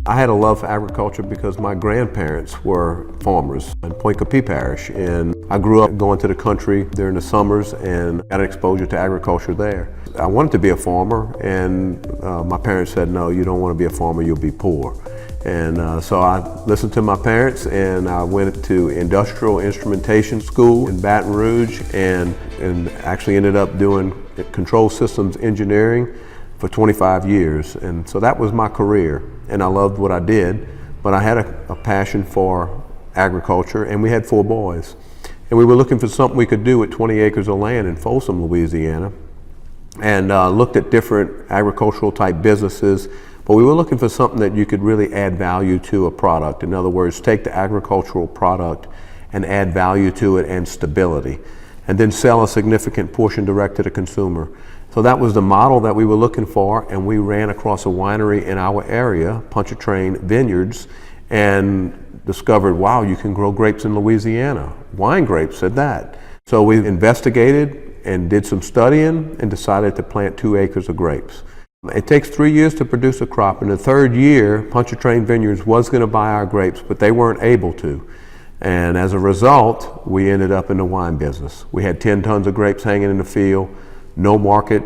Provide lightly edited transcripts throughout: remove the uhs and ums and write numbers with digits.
I had a love for agriculture because my grandparents were farmers in Point Coupee Parish, and I grew up going to the country during the summers and got exposure to agriculture there. I wanted to be a farmer, and my parents said, no, you don't want to be a farmer, you'll be poor. And so I listened to my parents, and I went to industrial instrumentation school in Baton Rouge and actually ended up doing control systems engineering for 25 years. And so that was my career, and I loved what I did, but I had a passion for agriculture, and we had 4 boys. And we were looking for something we could do with 20 acres of land in Folsom, Louisiana, and looked at different agricultural type businesses, but we were looking for something that you could really add value to a product. In other words, take the agricultural product and add value to it and stability, and then sell a significant portion direct to the consumer. So that was the model that we were looking for, and we ran across a winery in our area, Landry Vineyards, and discovered, wow, you can grow grapes in Louisiana. Wine grapes at that. So we investigated and did some studying and decided to plant 2 acres of grapes. It takes 3 years to produce a crop. In the 3rd year, Landry Vineyards was going to buy our grapes, but they weren't able to. And as a result, we ended up in the wine business. We had 10 tons of grapes hanging in the field, no market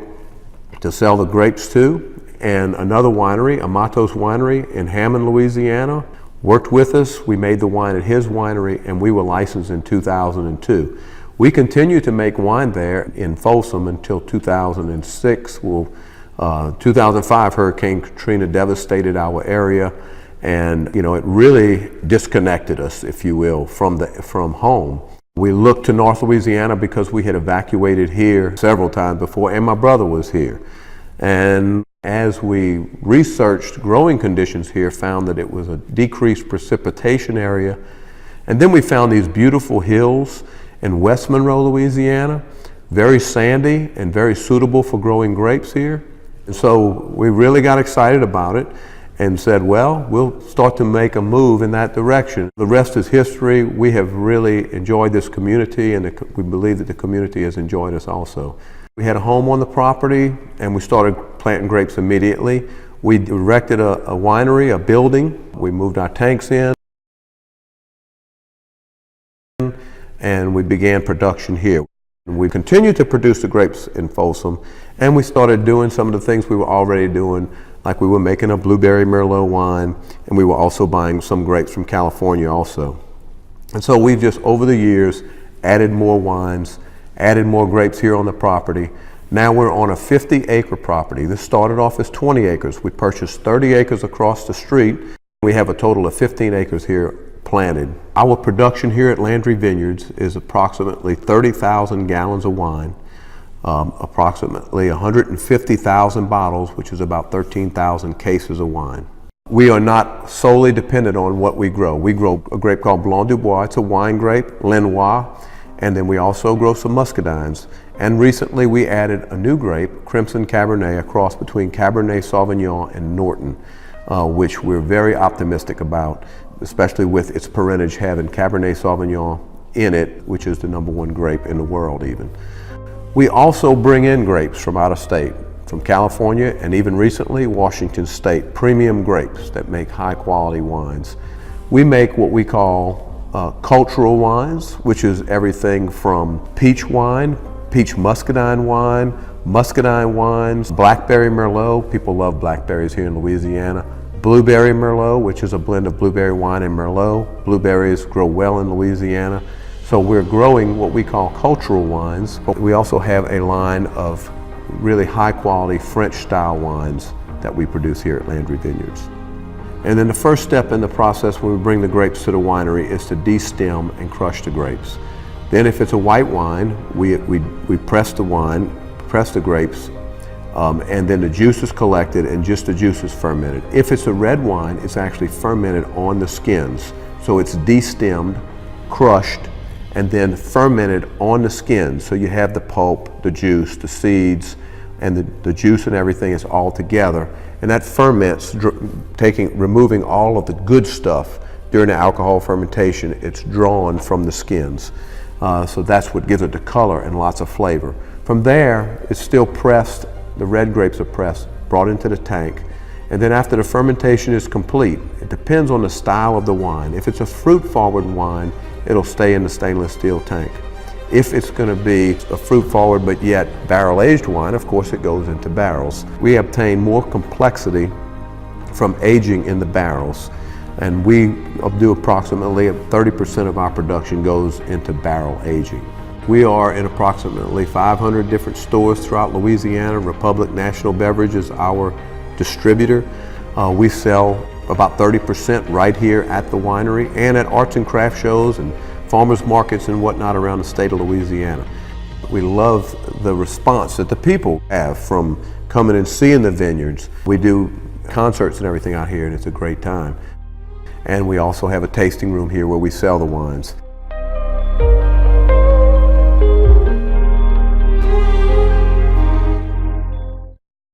to sell the grapes to, and another winery, Amatos Winery in Hammond, Louisiana, worked with us. We made the wine at his winery, and we were licensed in 2002. We continued to make wine there in Folsom until 2006. 2005, Hurricane Katrina devastated our area, and it really disconnected us, if you will, from home. We looked to North Louisiana because we had evacuated here several times before, and my brother was here. And as we researched growing conditions here, found that it was a decreased precipitation area. And then we found these beautiful hills in West Monroe, Louisiana, very sandy and very suitable for growing grapes here. And so we really got excited about it and said, well, we'll start to make a move in that direction. The rest is history. We have really enjoyed this community, and we believe that the community has enjoyed us also. We had a home on the property, and we started planting grapes immediately. We erected a winery, a building. We moved our tanks in, and we began production here. We continued to produce the grapes in Folsom, and we started doing some of the things we were already doing, like we were making a blueberry Merlot wine, and we were also buying some grapes from California also. And so we've just, over the years, added more wines, added more grapes here on the property. Now we're on a 50-acre property. This started off as 20 acres. We purchased 30 acres across the street. We have a total of 15 acres here planted. Our production here at Landry Vineyards is approximately 30,000 gallons of wine, approximately 150,000 bottles, which is about 13,000 cases of wine. We are not solely dependent on what we grow. We grow a grape called Blanc du Bois. It's a wine grape, Lenoir, and then we also grow some muscadines. And recently we added a new grape, Crimson Cabernet, a cross between Cabernet Sauvignon and Norton, which we're very optimistic about, especially with its parentage having Cabernet Sauvignon in it, which is the #1 grape in the world even. We also bring in grapes from out of state, from California, and even recently Washington State, premium grapes that make high quality wines. We make what we call cultural wines, which is everything from peach wine, peach muscadine wine, muscadine wines, blackberry Merlot. People love blackberries here in Louisiana. Blueberry Merlot, which is a blend of blueberry wine and Merlot. Blueberries grow well in Louisiana. So we're growing what we call cultural wines, but we also have a line of really high quality French style wines that we produce here at Landry Vineyards. And then the first step in the process when we bring the grapes to the winery is to de-stem and crush the grapes. Then if it's a white wine, we press the wine, press the grapes, and then the juice is collected and just the juice is fermented. If it's a red wine, it's actually fermented on the skins. So it's de-stemmed, crushed, and then fermented on the skins. So you have the pulp, the juice, the seeds, and the juice and everything is all together. And that ferments, removing all of the good stuff during the alcohol fermentation. It's drawn from the skins. So that's what gives it the color and lots of flavor. From there, it's still pressed. The red grapes are pressed, brought into the tank, And then after the fermentation is complete, it depends on the style of the wine. If it's a fruit-forward wine, it'll stay in the stainless steel tank. If it's going to be a fruit-forward but yet barrel-aged wine, of course it goes into barrels. We obtain more complexity from aging in the barrels, and we do approximately 30% of our production goes into barrel aging. We are in approximately 500 different stores throughout Louisiana. Republic National Beverage is our distributor. We sell about 30% right here at the winery and at arts and craft shows and farmers markets and whatnot around the state of Louisiana. We love the response that the people have from coming and seeing the vineyards. We do concerts and everything out here, and it's a great time. And we also have a tasting room here where we sell the wines.